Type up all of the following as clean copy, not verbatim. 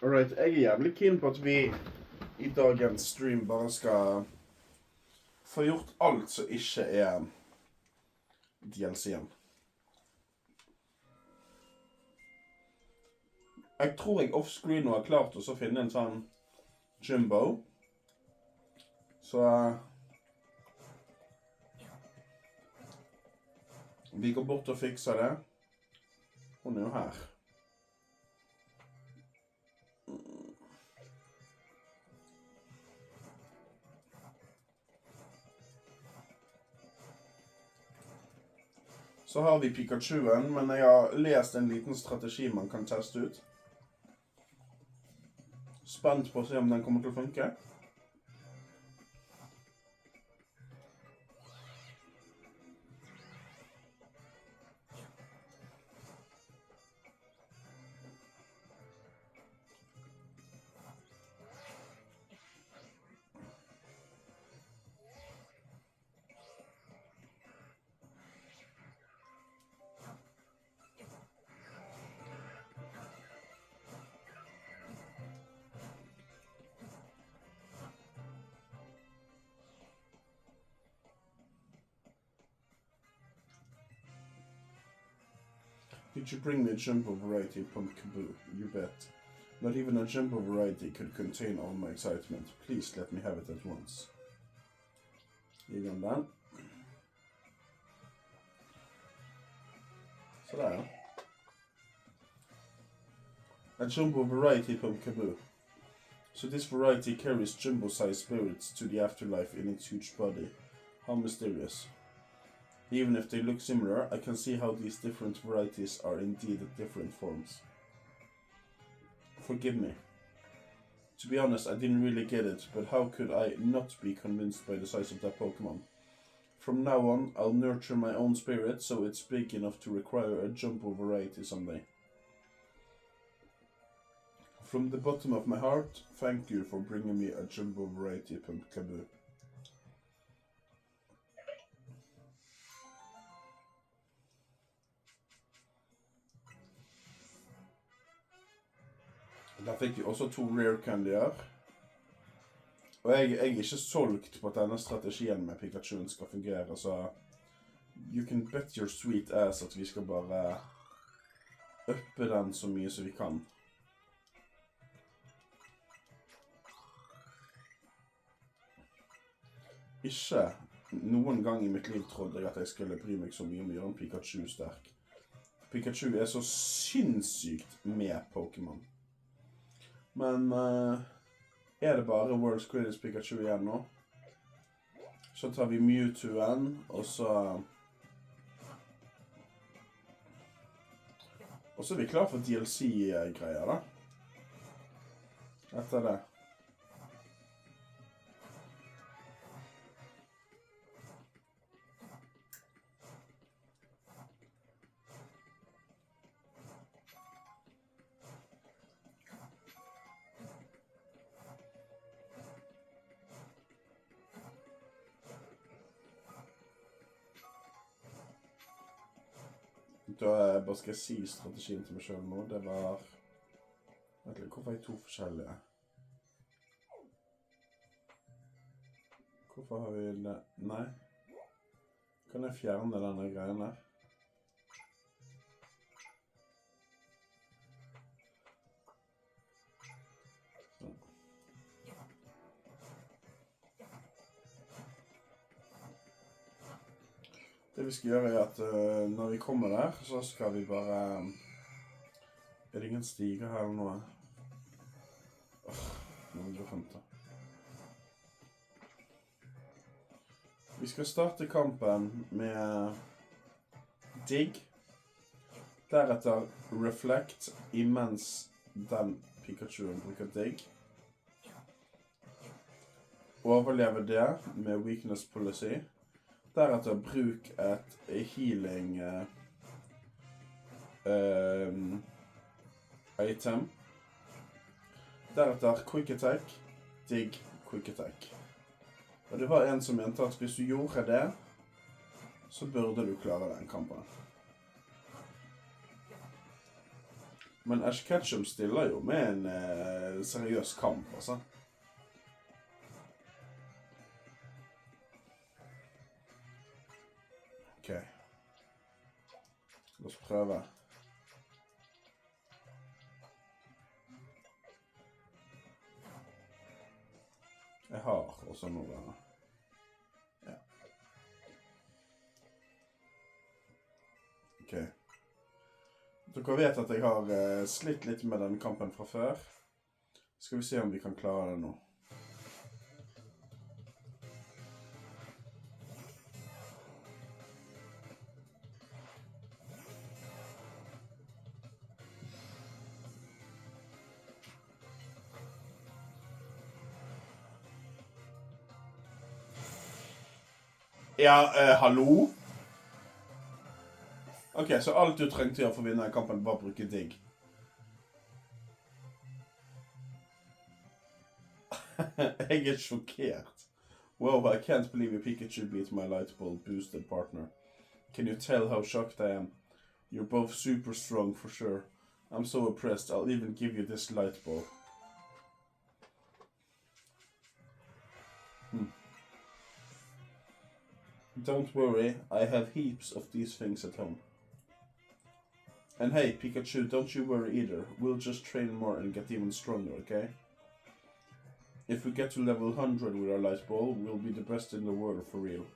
Alright, jeg jævlig keen på at vi i dagens stream bare skal få gjort alt som ikke er DLC-en. Jeg tror jeg offscreen nå har klart å finne en sånn Jumbo. Så vi går bort og fikser det. Hun er jo her. Så har vi Pikachuen, men jeg har lest en liten strategi man kan teste ut. Spent på å se om den kommer til å funke. Did you bring me a jumbo variety Pumpkaboo? You bet. Not even a jumbo variety could contain all my excitement. Please let me have it at once. Gi den den. Så der, ja. A jumbo variety Pumpkaboo. So this variety carries jumbo-sized spirits to the afterlife in its huge body. How mysterious. Even if they look similar, I can see how these different varieties are indeed different forms. Forgive me. To be honest, I didn't really get it, but how could I not be convinced by the size of that Pokémon? From now on, I'll nurture my own spirit so it's big enough to require a jumbo variety someday. From the bottom of my heart, thank you for bringing me a jumbo variety Pumpkaboo. Der fikk vi også 2 rare candyer. Og jeg er ikke solgt på at denne strategien med Pikachuen skal fungere, så you can bet your sweet ass at vi skal bare uppe den så mye som vi kan. Ikke noen gang i mitt liv trodde jeg at jeg skulle bry meg så mye om å gjøre en Pikachu sterk. Pikachu er så sinnssykt med Pokémon. Men er det bare World's Greatest Pikachu igjen nå? Så tar vi Mewtwoen, og så er vi klar for DLC-greier da. Etter det. Da bare skal jeg si strategien til meg selv nå. Det var... Vent litt, hvorfor er jeg 2 forskjellige? Hvorfor har vi det? Nei. Kan jeg fjerne denne greien der? Det vi skal gjøre er at når vi kommer der, så skal vi bare... Er det ingen stiger her eller noe? Nå vil jeg hente. Vi skal starte kampen med Dig. Deretter Reflect, imens den Pikachuen bruker Dig. Overleve det med Weakness Policy. Deretter bruk et healing item. Deretter Quick Attack, Dig, Quick Attack. Og det var en som mente at hvis du gjorde det, så burde du klare den kampen. Men Ash Ketchum stiller jo med en seriøs kamp, altså. Ok. La oss prøve. Jeg har også noe. Ja. Ok. Dere vet at jeg har slitt litt med denne kampen fra før. Skal vi se om vi kan klare det nå. Ja, hallo? Ok, så alt du trengte å gjøre for å vinne kampen var å bruke digg. Jeg er sjokkert. Wow, I can't believe your Pikachu beat my light bulb boosted partner. Can you tell how shocked I am? You're both super strong for sure. I'm so impressed, I'll even give you this light bulb. Don't worry, I have heaps of these things at home. And hey, Pikachu, don't you worry either. We'll just train more and get even stronger, okay? If we get to level 100 with our light ball, we'll be the best in the world for real.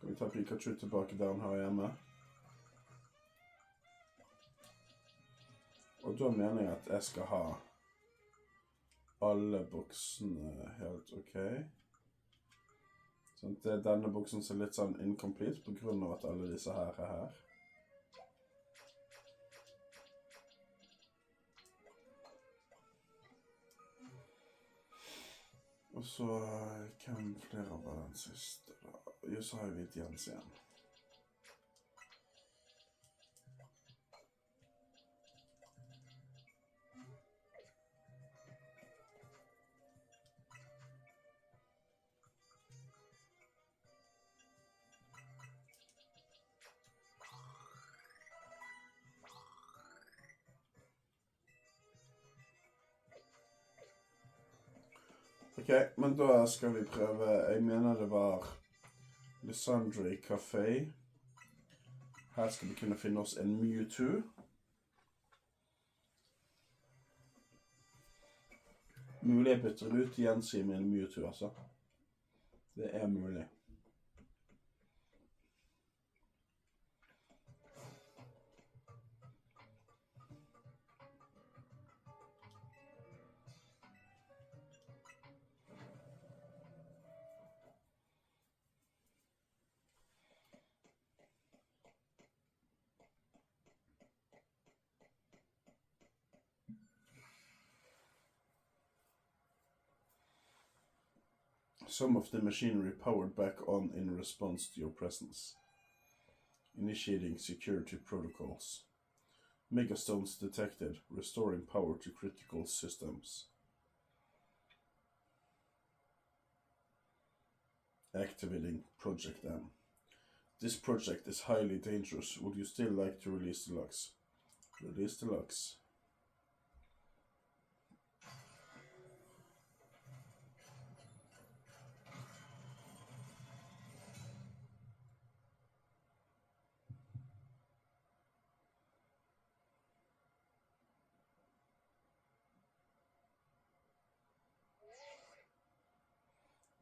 Skal vi ta Pikachu tilbake der han her hjemme? Og da mener jeg at jeg skal ha alle boksene helt ok. Sånn, det er denne boksen som er litt sånn incomplete på grunn av at alle disse her er her. Og så, hvem flere var den siste da? Jo, så har vi et Jens igjen. Ok, men da skal vi prøve, jeg mener det var Lysandre Café. Her skal vi kunne finne oss en Mewtwo. Mulig jeg bytter ut Jensi med en Mewtwo, altså. Det er mulig. Some of the machinery powered back on in response to your presence. Initiating security protocols. Megastones detected, restoring power to critical systems. Activating Project M. This project is highly dangerous. Would you still like to release the locks? Release the locks.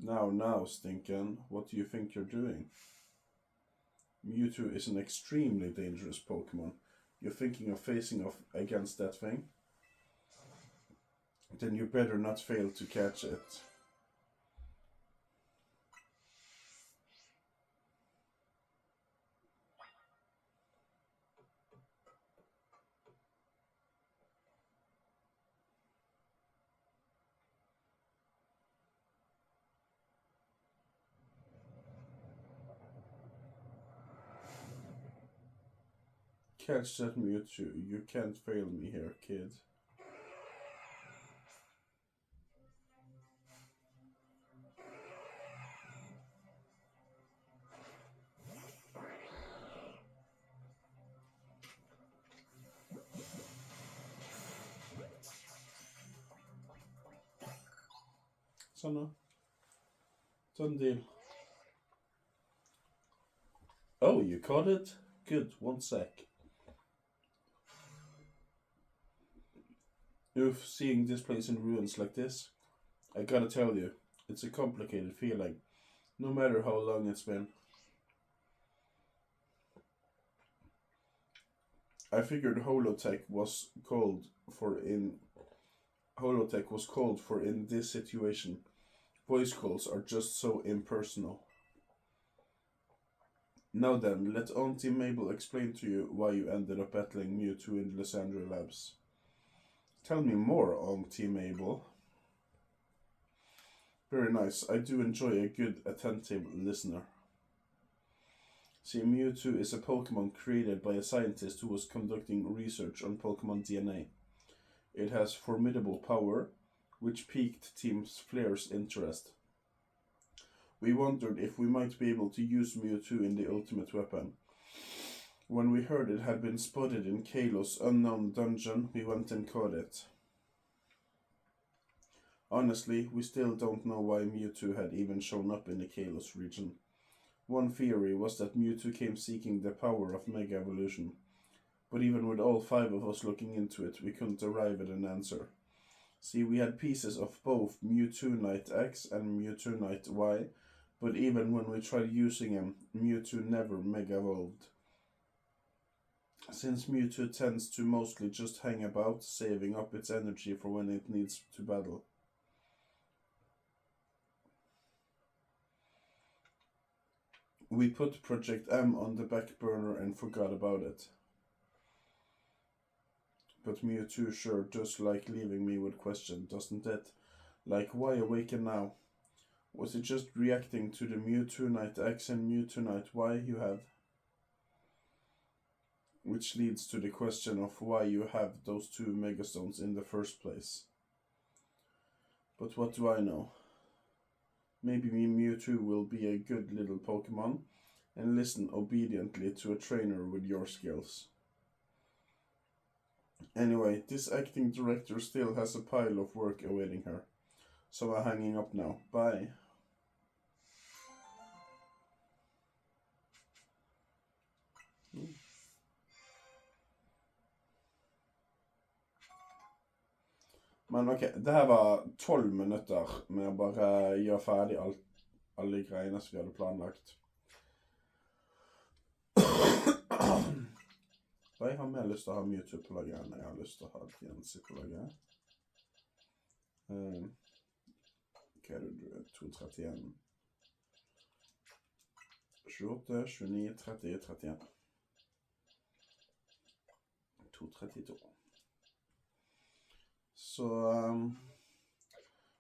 Now, Stinkin', what do you think you're doing? Mewtwo is an extremely dangerous Pokémon. You're thinking of facing off against that thing? Then you better not fail to catch it. Catch that Mewtwo. You can't fail me here, kid. Sånn da. Done deal. Oh, you caught it? Good, 1 sec. Oof, seeing this place in ruins like this, I gotta tell you, it's a complicated feeling, no matter how long it's been. I figured Holotech was called for in this situation. Voice calls are just so impersonal. Now then, let Auntie Mabel explain to you why you ended up battling Mewtwo in Lysandra Labs. Tell me more, Auntie Mabel. Very nice. I do enjoy a good, attentive listener. See, Mewtwo is a Pokémon created by a scientist who was conducting research on Pokémon DNA. It has formidable power, which piqued Team Flair's interest. We wondered if we might be able to use Mewtwo in the ultimate weapon. When we heard it had been spotted in Kalo's unknown dungeon, we went and caught it. Honestly, we still don't know why Mewtwo had even shown up in the Kalos region. One theory was that Mewtwo came seeking the power of Mega Evolution, but even with all 5 of us looking into it, we couldn't arrive at an answer. See, we had pieces of both Mewtwo Knight X and Mewtwo Knight Y, but even when we tried using him, Mewtwo never Mega Evolved. Since Mewtwo tends to mostly just hang about, saving up its energy for when it needs to battle. We put Project M on the back burner and forgot about it. But Mewtwo sure does like leaving me with questions, doesn't it? Like, why awaken now? Was it just reacting to the Mewtwo Knight X and Mewtwo Knight Y you have? Which leads to the question of why you have those 2 Megastones in the first place. But what do I know? Maybe Mewtwo will be a good little Pokémon and listen obediently to a trainer with your skills. Anyway, this acting director still has a pile of work awaiting her. So I'm hanging up now. Bye. Men ok, det her var 12 minutter med å bare gjøre ferdig alle greiene som vi hadde planlagt. Og jeg har mer lyst til å ha Mewtwo på laget enn jeg har lyst til å ha Diancie på laget. Hva er det du er? 231. 28, 29, 30, 31. 232. Så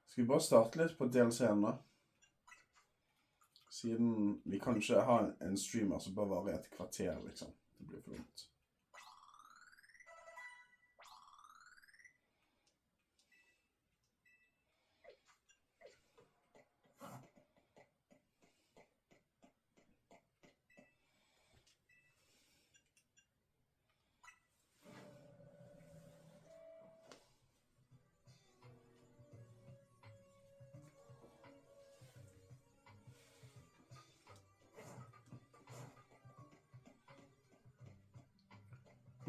skal vi bare starte litt på DLC-en da. Siden vi kan ikke ha en streamer som bare varer et kvarter, liksom. Det blir for dumt.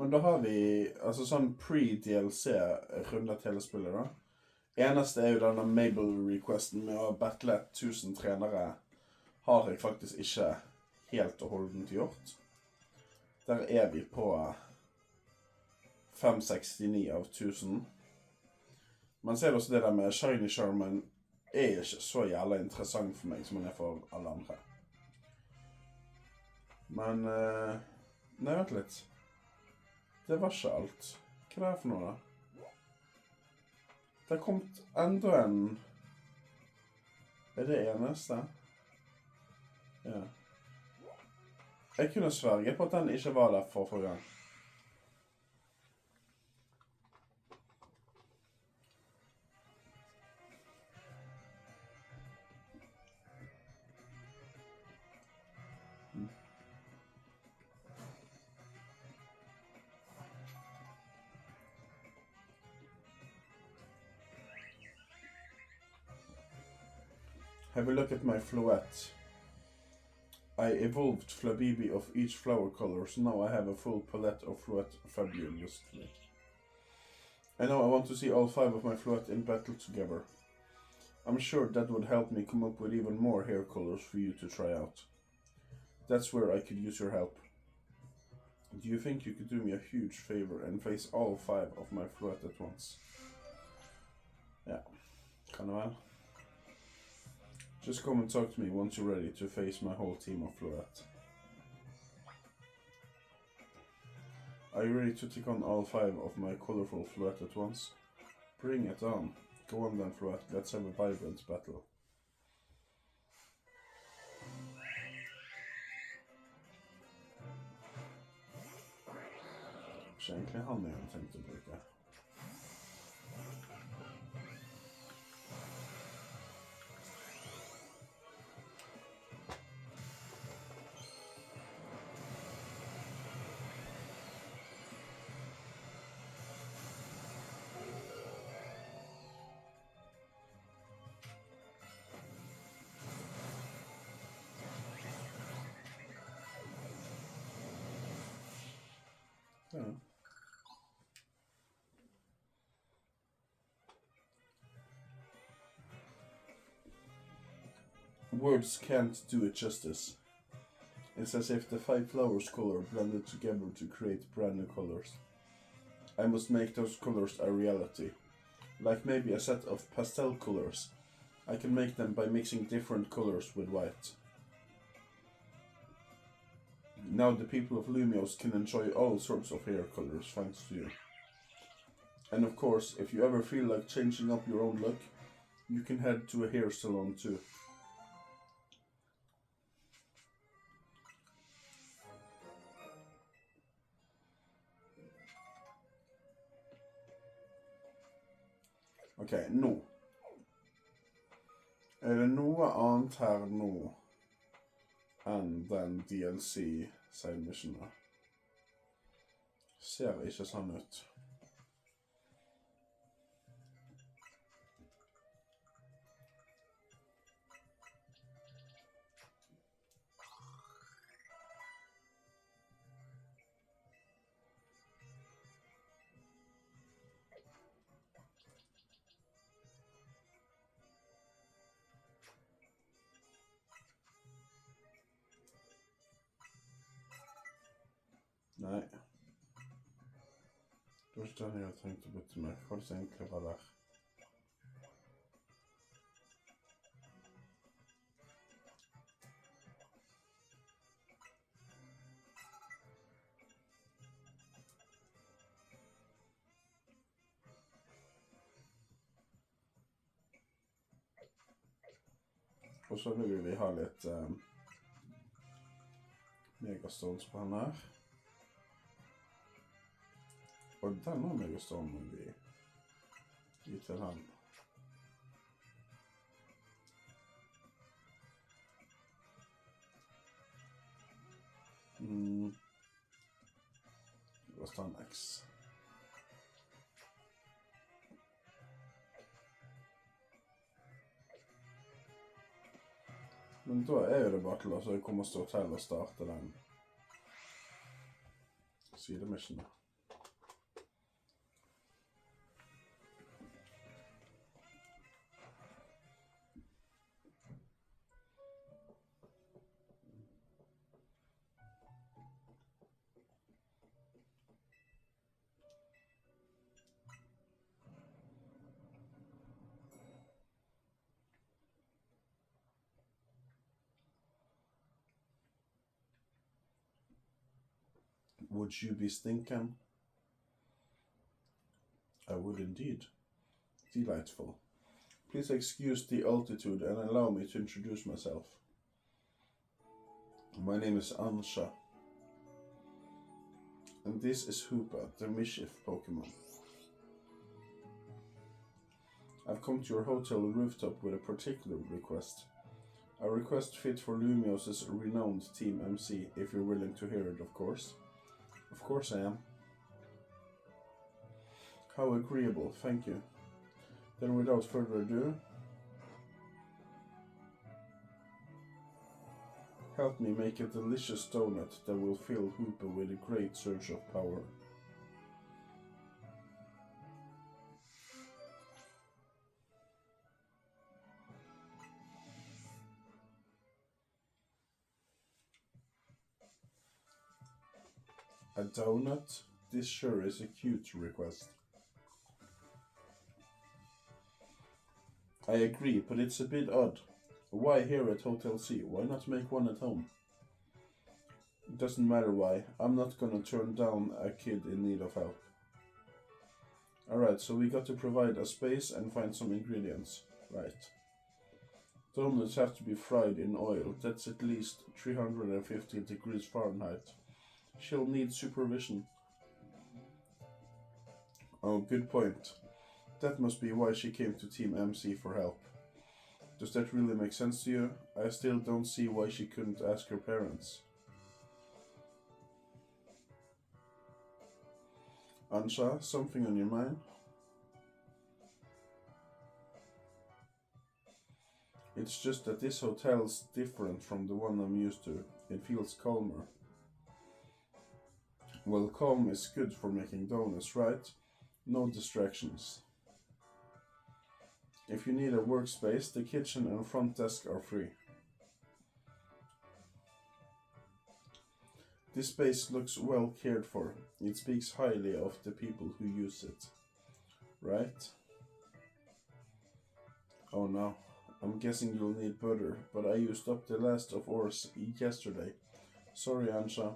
Men da har vi altså sånn pre-DLC rundet hele spillet da. Eneste er jo denne Mabel-requesten med å battle 1000 trenere har jeg faktisk ikke helt og holdent gjort. Der er vi på 569 av 1000. Men så er det også det der med Shiny Charmen er ikke så jævla interessant for meg som den er for alle andre. Men, nei, vent litt. Det var ikke alt. Hva er det for noe da? Det har kommet enda en... Er det eneste? Ja. Jeg kunne sverge på at den ikke var der for forrige gang. Have a look at my floette. I evolved Flabibi of each flower color, so now I have a full palette of floette fabulously. I know I want to see all 5 of my floette in battle together. I'm sure that would help me come up with even more hair colors for you to try out. That's where I could use your help. Do you think you could do me a huge favor and face all 5 of my floette at once? Ja, kan det vel. Just come and talk to me once you're ready to face my whole team of floette. Are you ready to take on all 5 of my colorful floette at once? Bring it on. Go on then, floette. Let's have a vibrant battle. Så egentlig han jeg hadde tenkt å bruke. Ja. Words can't do it justice. It's as if the 5 flowers color blended together to create brand new colors. I must make those colors a reality. Like maybe a set of pastel colors. I can make them by mixing different colors with white. Now the people of Lumios can enjoy all sorts of hair colors thanks to you. And of course, if you ever feel like changing up your own look, you can head to a hair salon too. Ok, nå. Er det noe annet her nå enn den DLC side missionen? Ser ikke sånn ut. Nei. Det var ikke den jeg hadde tenkt å bytte med. Hva er det som egentlig var der? Og så vil vi ha litt megastones på den her. Og denne megastonen må vi gi til han. La oss ta en X. Men da er jo det bare til å komme oss til å starte den sidemissionen. Would you be stinking? I would indeed. Delightful. Please excuse the altitude and allow me to introduce myself. My name is Ansha. And this is Hoopa, the mischief Pokémon. I've come to your hotel rooftop with a particular request. A request fit for Lumios' renowned Team MC, if you're willing to hear it, of course. Of course I am. How agreeable, thank you. Then without further ado, Help me make a delicious donut that will fill Hooper with a great surge of power. A donut? This sure is a cute request. I agree, but it's a bit odd. Why here at Hotel C? Why not make one at home? It doesn't matter why. I'm not gonna turn down a kid in need of help. Alright, so we got to provide a space and find some ingredients. Right. Donuts have to be fried in oil. That's at least 350 degrees Fahrenheit. She'll need supervision. Oh, good point. That must be why she came to Team MC for help. Does that really make sense to you? I still don't see why she couldn't ask her parents. Ansha, something on your mind? It's just that this hotel's different from the one I'm used to. It feels calmer. Well, calm is good for making donuts, right? No distractions. If you need a workspace, the kitchen and front desk are free. This space looks well cared for. It speaks highly of the people who use it. Right? Oh no. I'm guessing you'll need butter, but I used up the last of ours yesterday. Sorry, Ansha.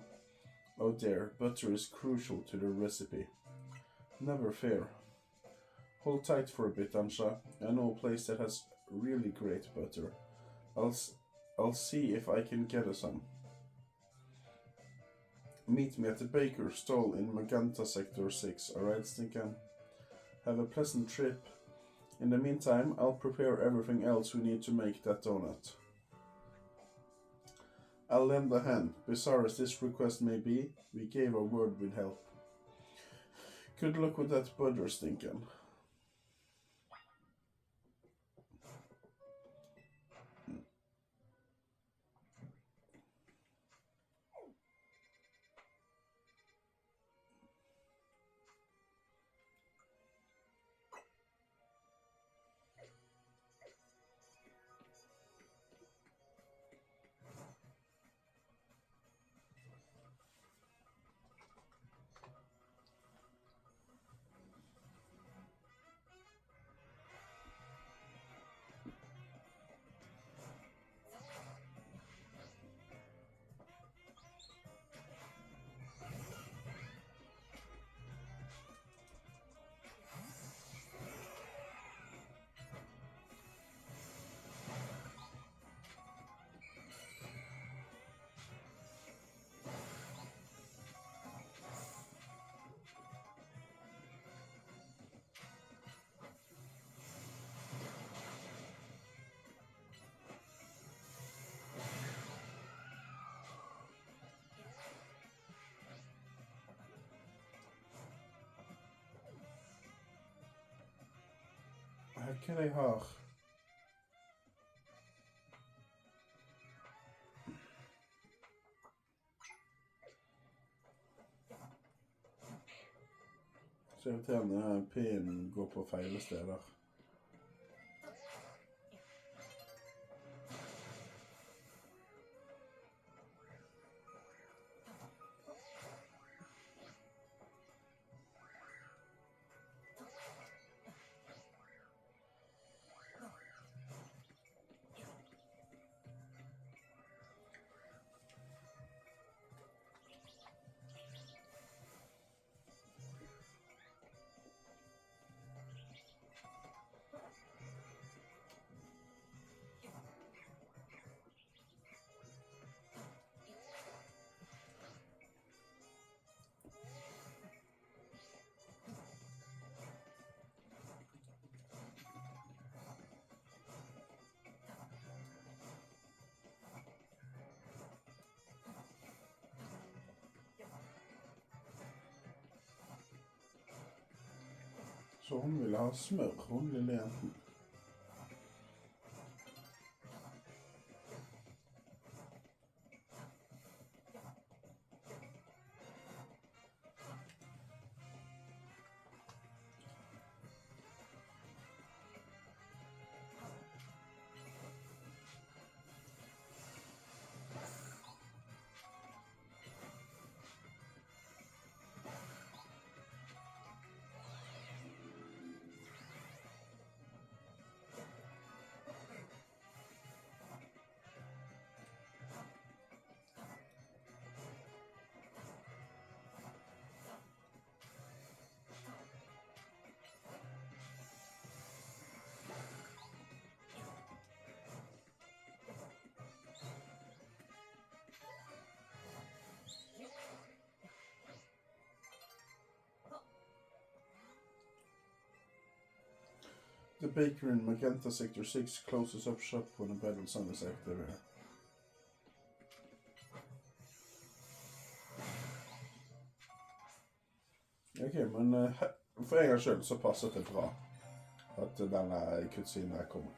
Oh dear, butter is crucial to the recipe. Never fair. Hold tight for a bit, Ansha. I know a place that has really great butter. I'll see if I can get us some. Meet me at the baker's stall in Magenta Sector 6, alright, Stinken? Have a pleasant trip. In the meantime, I'll prepare everything else we need to make that donut. I'll lend a hand. Bizarre as this request may be, we gave our word we'd help. Good luck with that butter, Stinken. Kan jeg ha? Så irriterende pinnen går på feil steder. Så hun ville ha smør, hun lille jenten. baker in Magenta Sector 6 closes up shop when a battle zone is active here. Ok, men for en gangs skyld så passet det bra at denne kutsinen her kommer.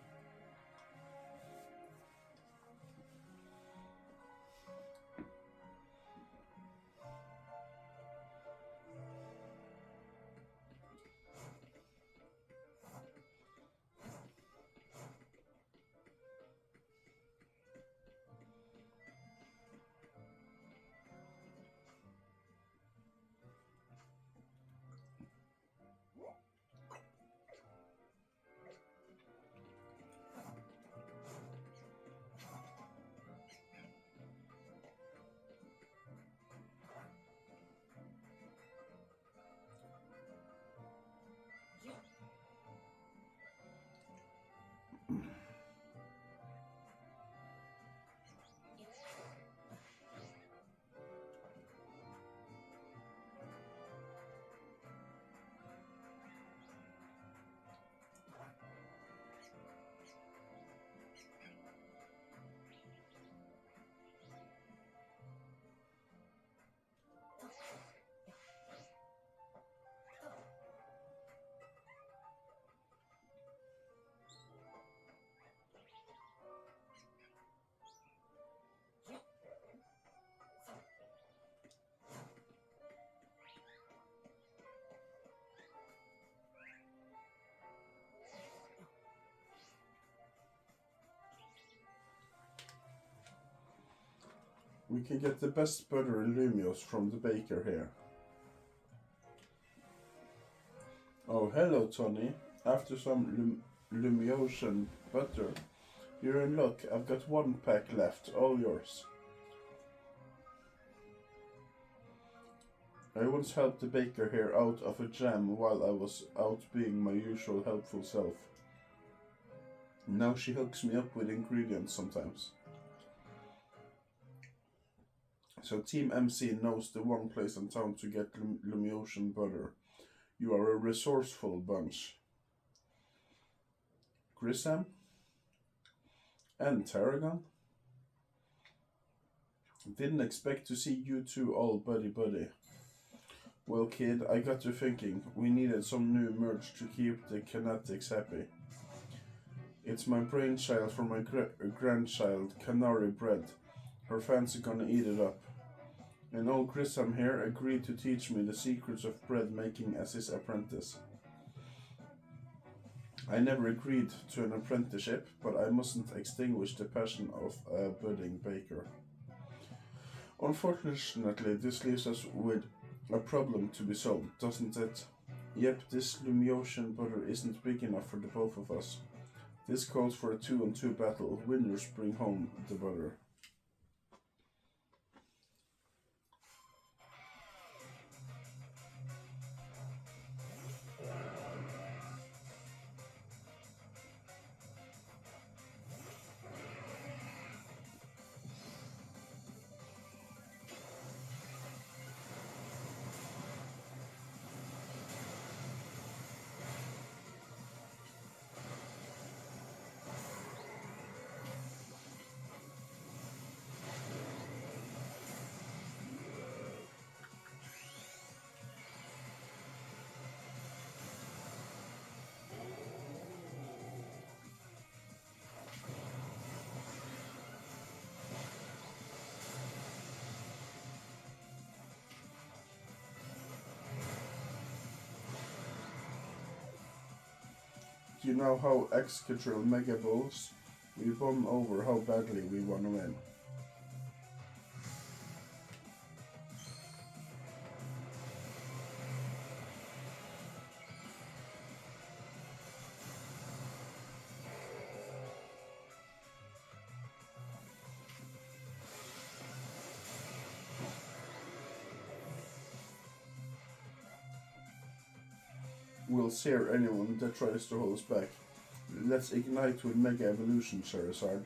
We can get the best butter and Lumios from the baker here. Oh, hello, Tony. After some Lumiosian butter, you're in luck. I've got 1 pack left, all yours. I once helped the baker here out of a jam while I was out being my usual helpful self. Now she hooks me up with ingredients sometimes. So Team MC knows the one place in town to get Lumiosian butter. You are a resourceful bunch. Grisam? And Tarragon? Didn't expect to see you two all buddy-buddy. Well, kid, I got to thinking, we needed some new merch to keep the Kinetics happy. It's my brainchild for my grandchild, Canary Bread. Her fans are gonna eat it up. And old Grisam here agreed to teach me the secrets of bread making as his apprentice. I never agreed to an apprenticeship, but I mustn't extinguish the passion of a budding baker. Unfortunately, this leaves us with a problem to be solved, doesn't it? Yep, this Lumiosian butter isn't big enough for the both of us. This calls for a 2-on-2 battle. Winners bring home the butter. You know how Excadrill Mega Balls? We bond over how badly we want to win. We'll sear anyone that tries to hold us back. Let's ignite with Mega Evolution, Charizard.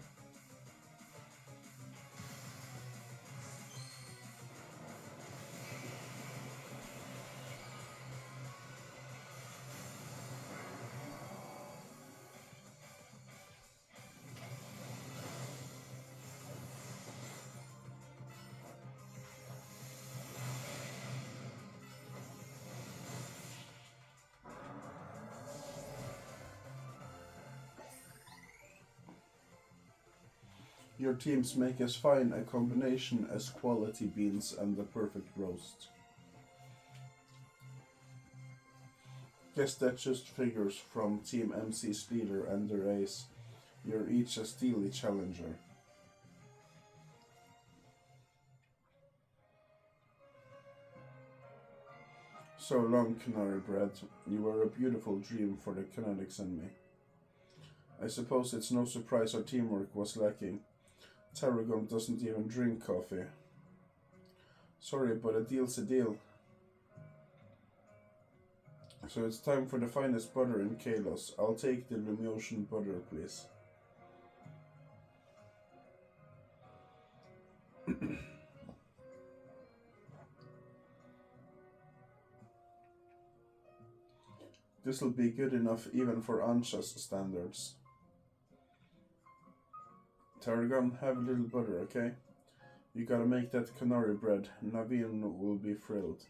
Your teams make as fine a combination as quality beans and the perfect roast. Guess that just figures from Team MC's leader and their ace. You're each a steely challenger. So long, Canary Bread. You were a beautiful dream for the Kinetics and me. I suppose it's no surprise our teamwork was lacking. Tarragon doesn't even drink coffee. Sorry, but a deal's a deal. So it's time for the finest butter in Kalos. I'll take the Lumiotian butter, please. This'll be good enough even for Ansha's standards. Tarragon, have a little butter, okay? You gotta make that Canary Bread. Naveen will be thrilled.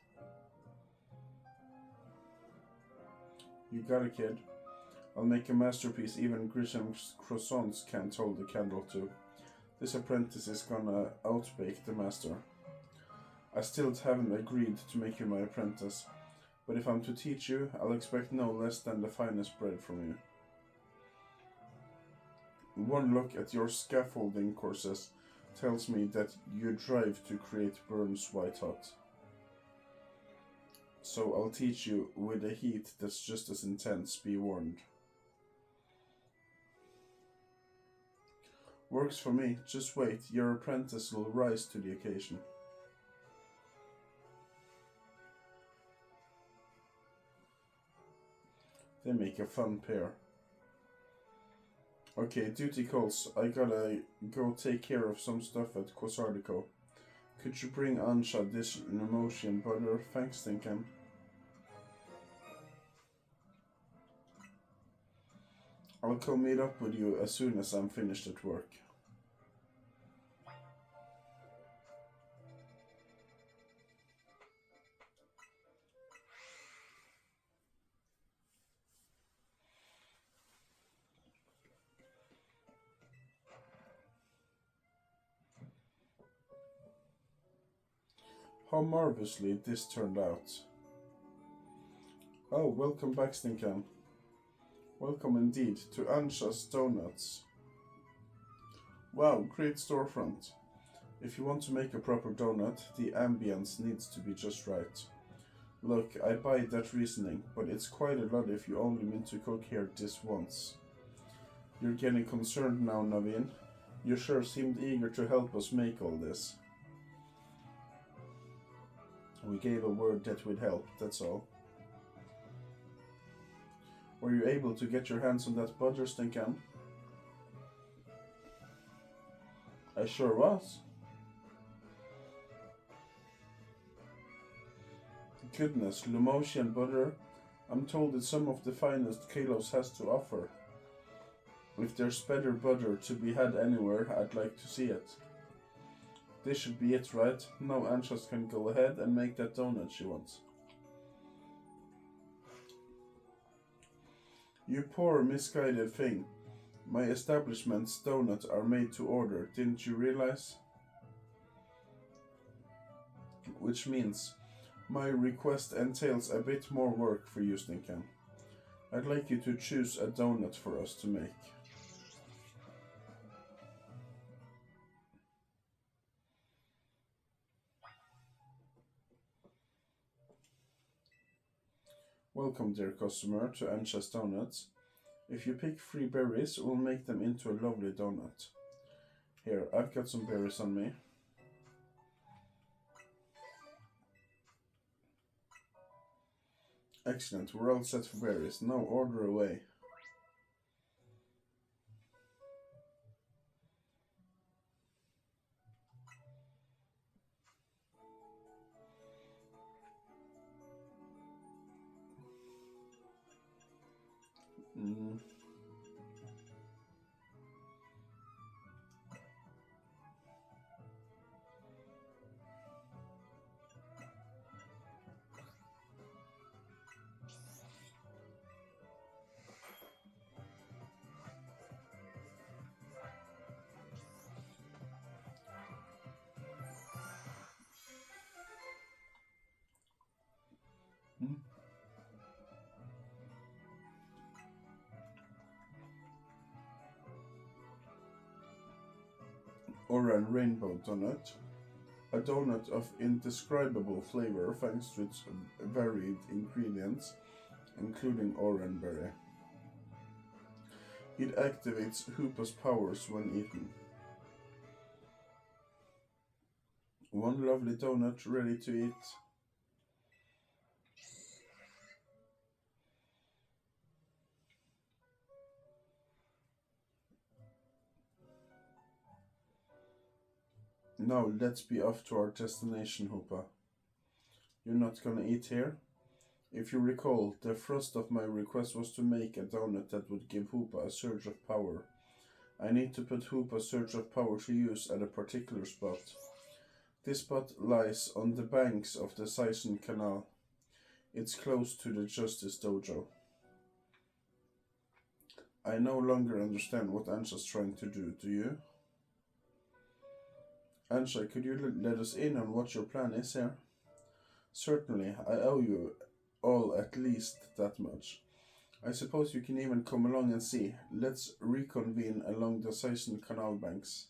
You got it, kid. I'll make a masterpiece even Grisham's croissants can't hold a candle to. This apprentice is gonna outbake the master. I still haven't agreed to make you my apprentice, but if I'm to teach you, I'll expect no less than the finest bread from you. One look at your scaffolding courses tells me that you drive to create burns white hot. So I'll teach you with a heat that's just as intense, be warned. Works for me, just wait, your apprentice will rise to the occasion. They make a fun pair. Okay, duty calls. I gotta go take care of some stuff at Quasardico. Could you bring Ansha this Nemosian butter? Thanks, Tinkan. I'll come meet up with you as soon as I'm finished at work. How marvelously this turned out. Oh, welcome back, Stinkan. Welcome indeed to Ansha's Donuts. Wow, great storefront. If you want to make a proper donut, the ambience needs to be just right. Look, I buy that reasoning, but it's quite a lot if you only mean to cook here this once. You're getting concerned now, Naveen. You sure seemed eager to help us make all this. We gave a word that we'd help, that's all. Were you able to get your hands on that butter, Stinkan? I sure was. Goodness, Lumosian butter. I'm told it's some of the finest Kalos has to offer. If there's better butter to be had anywhere, I'd like to see it. This should be it, right? Now Anshas can go ahead and make that donut she wants. You poor misguided thing. My establishment's donuts are made to order, didn't you realize? Which means my request entails a bit more work for you, Stinkan. I'd like you to choose a donut for us to make. Welcome, dear customer, to Ansha's Donuts. If you pick 3 berries, we'll make them into a lovely donut. Here, I've got some berries on me. Excellent, we're all set for berries. Now order away. Oran Rainbow Donut. A donut of indescribable flavor thanks to its varied ingredients, including oran berry. It activates Hoopa's powers when eaten. One lovely donut ready to eat. Now let's be off to our destination, Hoopa. You're not gonna eat here? If you recall, the thrust of my request was to make a donut that would give Hoopa a surge of power. I need to put Hoopa's surge of power to use at a particular spot. This spot lies on the banks of the Seisen Canal. It's close to the Justice Dojo. I no longer understand what Ansha's trying to do you? Ansha, could you let us in on what your plan is here? Certainly, I owe you all at least that much. I suppose you can even come along and see. Let's reconvene along the Seisen Canal banks.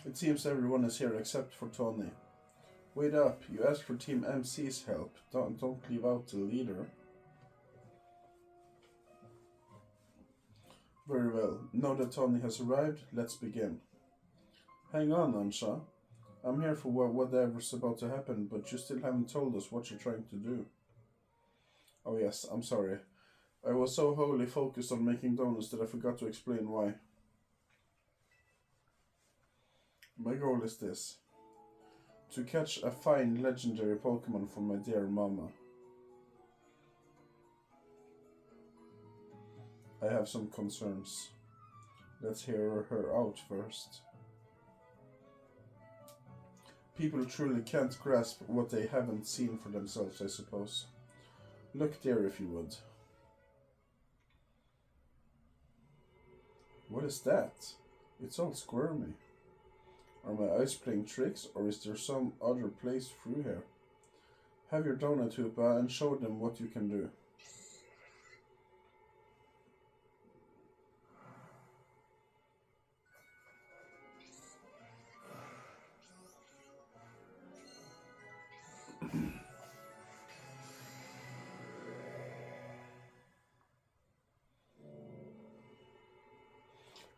It seems everyone is here except for Tony. Wait up, you asked for Team MC's help. Don't leave out the leader. Very well, now that Tony has arrived, let's begin. Hang on, Ansha. I'm here for whatever's about to happen, but you still haven't told us what you're trying to do. Oh yes, I'm sorry. I was so wholly focused on making donuts that I forgot to explain why. My goal is this. To catch a fine legendary Pokémon for my dear mama. I have some concerns. Let's hear her out first. People truly can't grasp what they haven't seen for themselves, I suppose. Look there if you would. What is that? It's all squirmy. Are my eyes playing tricks, or is there some other place through here? Have your donut, Hoopa, and show them what you can do.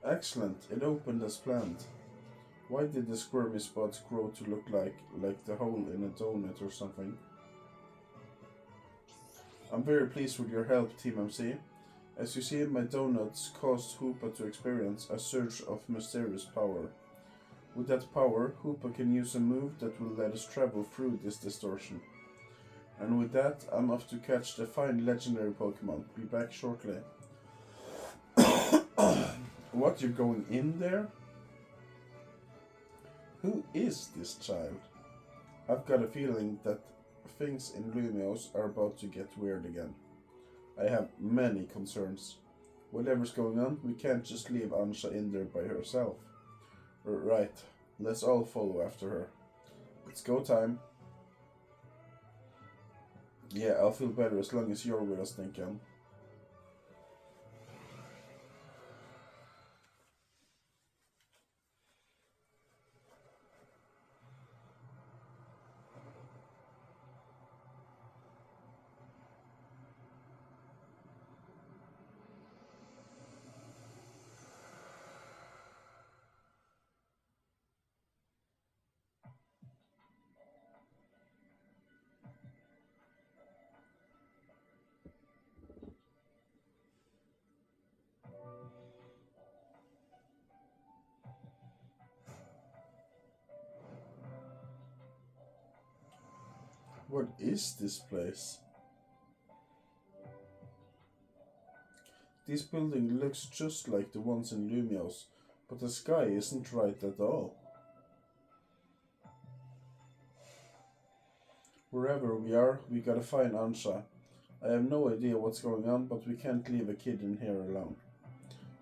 Excellent, it opened as planned. Why did the squirmy spots grow to look like the hole in a donut or something? I'm very pleased with your help, Team MC. As you see, my donuts caused Hoopa to experience a surge of mysterious power. With that power, Hoopa can use a move that will let us travel through this distortion. And with that, I'm off to catch the fine legendary Pokémon. Be back shortly. What, you're going in there? Who is this child? I've got a feeling that things in Lumios are about to get weird again. I have many concerns. Whatever's going on, we can't just leave Ansha in there by herself. Right, let's all follow after her. It's go time. Yeah, I'll feel better as long as you're with us, Dinkan. What is this place? This building looks just like the ones in Lumios, but the sky isn't right at all. Wherever we are, we gotta find Ansha. I have no idea what's going on, but we can't leave a kid in here alone.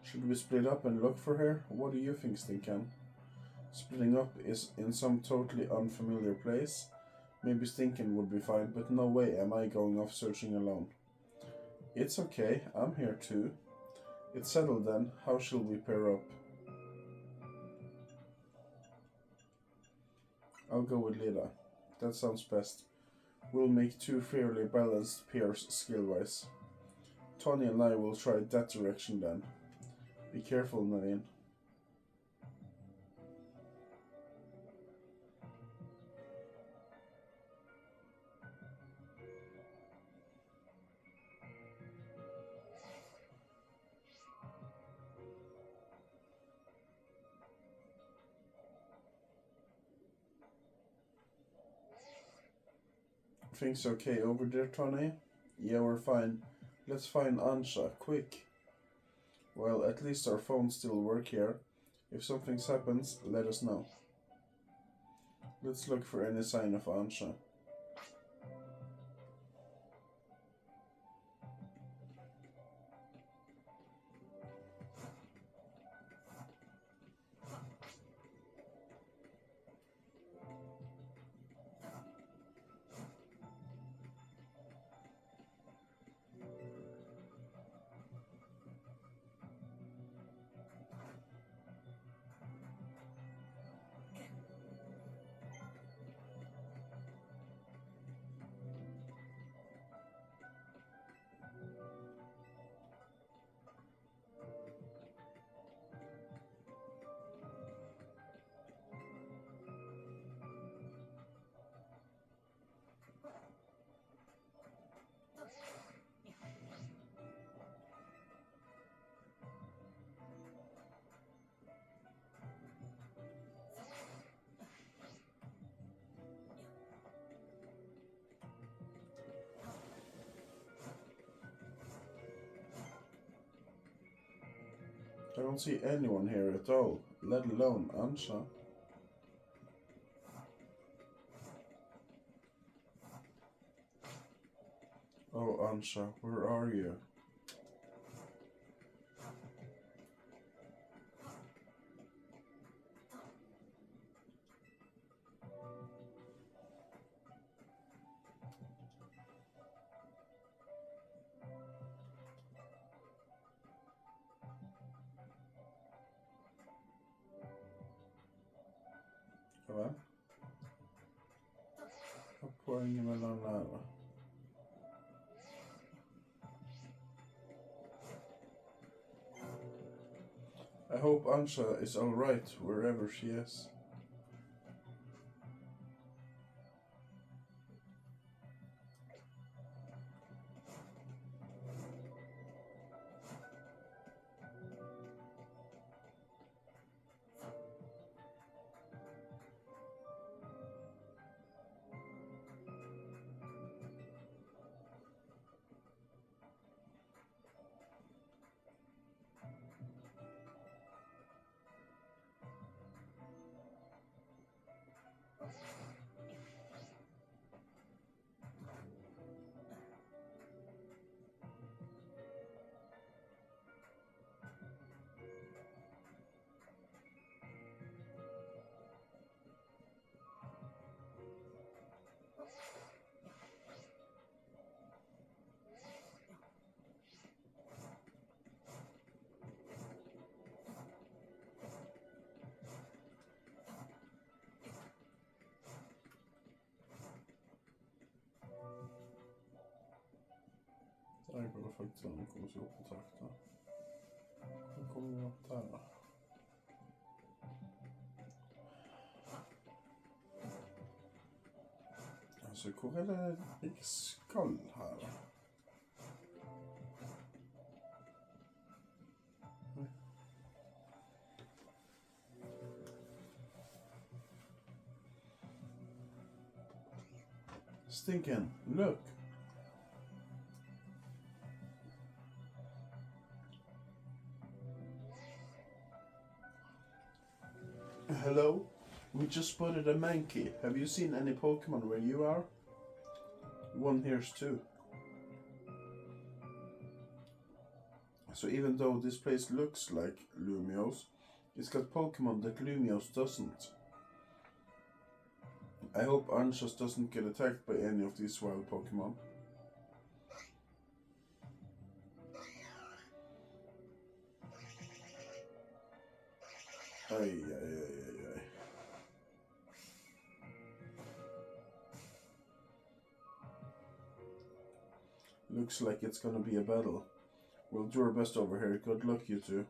Should we split up and look for her? What do you think, Stinkan? Splitting up is in some totally unfamiliar place? Maybe Stinkin would be fine, but no way am I going off searching alone. It's okay, I'm here too. It's settled then, how shall we pair up? I'll go with Lida. That sounds best. We'll make two fairly balanced pairs skill-wise. Tony and I will try that direction then. Be careful, Naveen. Things okay over there, Tony? Yeah, we're fine. Let's find Ansha, quick. Well, at least our phones still work here. If something happens, let us know. Let's look for any sign of Ansha. I don't see anyone here at all, let alone Ansha. Oh, Ansha, where are you? Va? Vad är poängen mellan där? I hope Ansha is alright wherever she is. Der går det faktiskt an att komma sig upp på takten. Nu kommer vi upp där. Alltså, hvor er det jeg skal her? Stinken, look! Hello? We just spotted a monkey. Have you seen any Pokémon where you are? One here's too. So even though this place looks like Lumiose, it's got Pokémon that Lumiose doesn't. I hope Anshas doesn't get attacked by any of these wild Pokémon. Ay, ay, ay, ay, ay. Looks like it's gonna be a battle. We'll do our best over here. Good luck, you two.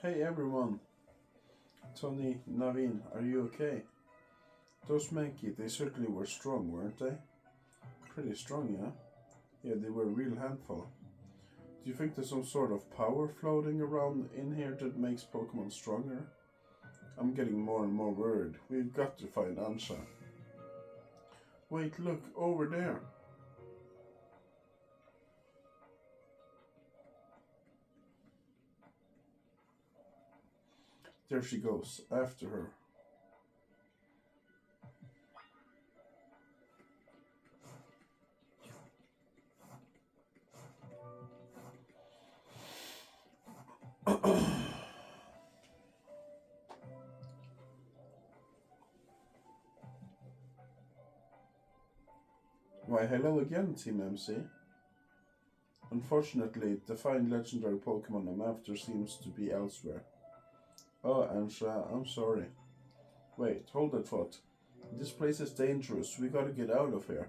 Hey everyone! Tony, Naveen, are you okay? Those Mankey, they certainly were strong, weren't they? Pretty strong, yeah? Yeah, they were a real handful. Do you think there's some sort of power floating around in here that makes Pokemon stronger? I'm getting more and more worried. We've got to find Ansha. Wait, look, over there! There she goes, after her. Why, hello again, Team MC. Unfortunately, the fine legendary Pokemon I'm after seems to be elsewhere. Oh, Ansha, I'm sorry. Wait, hold that thought. This place is dangerous. We gotta get out of here.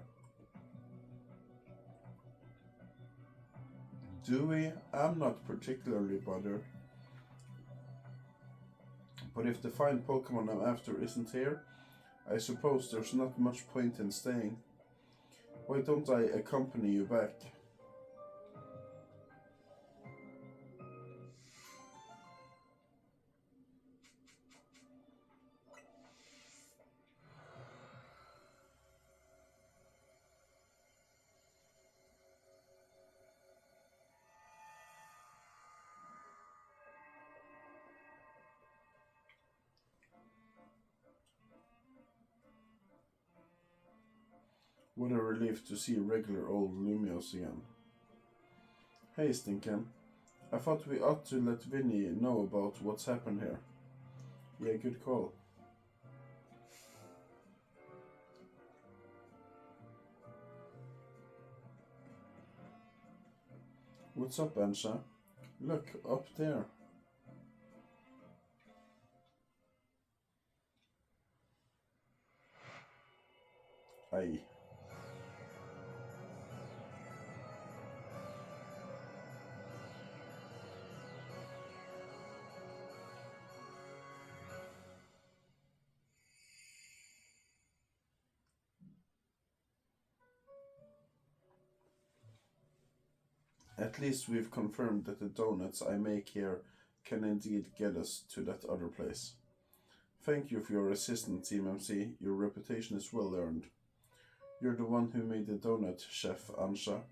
Do we? I'm not particularly bothered. But if the fine Pokemon I'm after isn't here, I suppose there's not much point in staying. Why don't I accompany you back? What a relief to see regular old Lumios again. Hey, Stinkin. I thought we ought to let Vinny know about what's happened here. Yeah, good call. What's up, Ansha? Look, up there. Aye. At least we've confirmed that the donuts I make here can indeed get us to that other place. Thank you for your assistance, Team MC. Your reputation is well earned. You're the one who made the donut, Chef Ansha.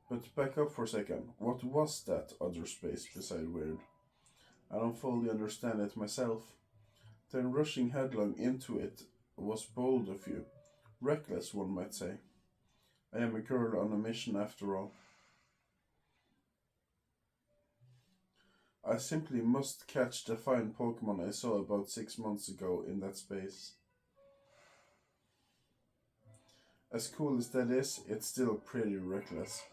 But back up for a second. What was that other space beside weird? I don't fully understand it myself. Then rushing headlong into it was bold of you. Reckless, one might say. I am a girl on a mission after all. I simply must catch the fine Pokémon I saw about 6 months ago in that space. As cool as that is, it's still pretty reckless.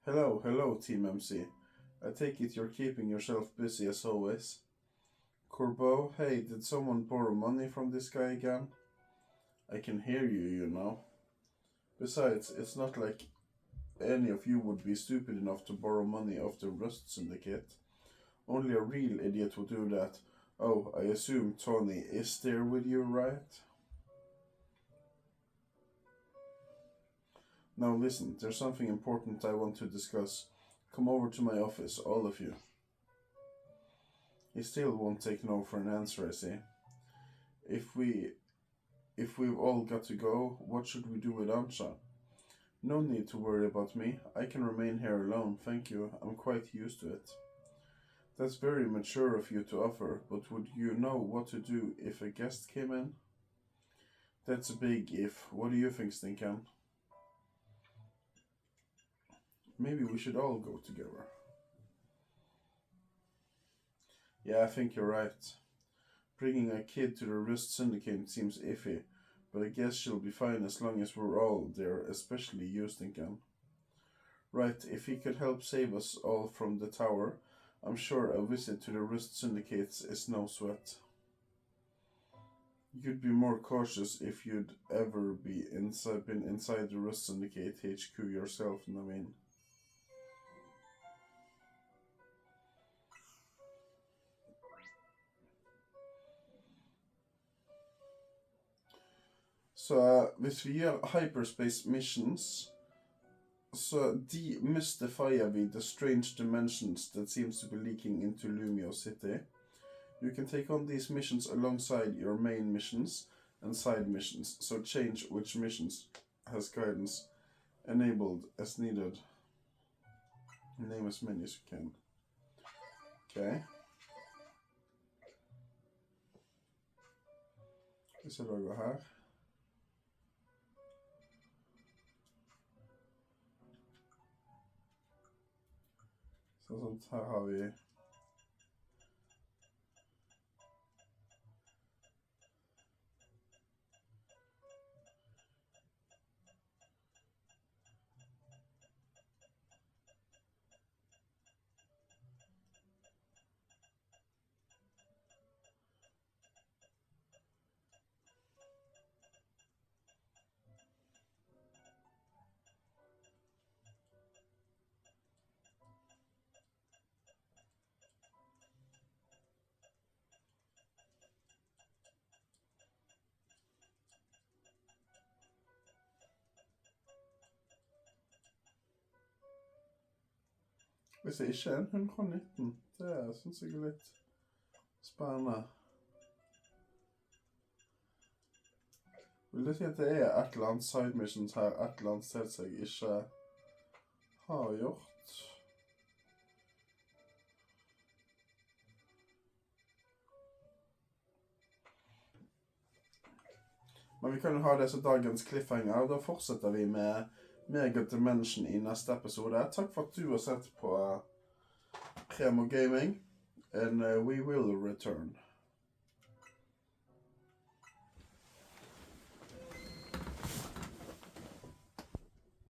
Hello, Team MC. I take it you're keeping yourself busy as always. Corbeau, hey, did someone borrow money from this guy again? I can hear you, you know. Besides, it's not like any of you would be stupid enough to borrow money off the Rust Syndicate. Only a real idiot would do that. Oh, I assume Tony is there with you, right? Now listen, there's something important I want to discuss. Come over to my office, all of you. He still won't take no for an answer, I see. If we've all got to go, what should we do with Ansha? No need to worry about me. I can remain here alone, thank you. I'm quite used to it. That's very mature of you to offer, but would you know what to do if a guest came in? That's a big if. What do you think, Stinkan? Maybe we should all go together. Yeah, I think you're right. Bringing a kid to the Rust Syndicate seems iffy, but I guess she'll be fine as long as we're all there, especially you, Stinkan. Right, if he could help save us all from the tower, I'm sure a visit to the Rust Syndicates is no sweat. You'd be more cautious if you'd ever been inside the Rust Syndicate HQ yourself, Naveen. Så hvis vi gjør hyperspace missions, så demystifier vi the strange dimensions that seems to be leaking into Lumio City. You can take on these missions alongside your main missions and side missions, so change which missions has guidance enabled as needed. Name as many as you can. Okay. Vi ser hva går her. Sånn, her har vi Hvis det ikke er en 119, det synes jeg er litt spennende. Vil det si at det er et eller annet side missions her, et eller annet sted som jeg ikke har gjort? Men vi kan jo ha det som dagens cliffhanger, og da fortsetter vi med Mega Dimension i neste episode. Takk for at du har sett på Remo Gaming, and we will return.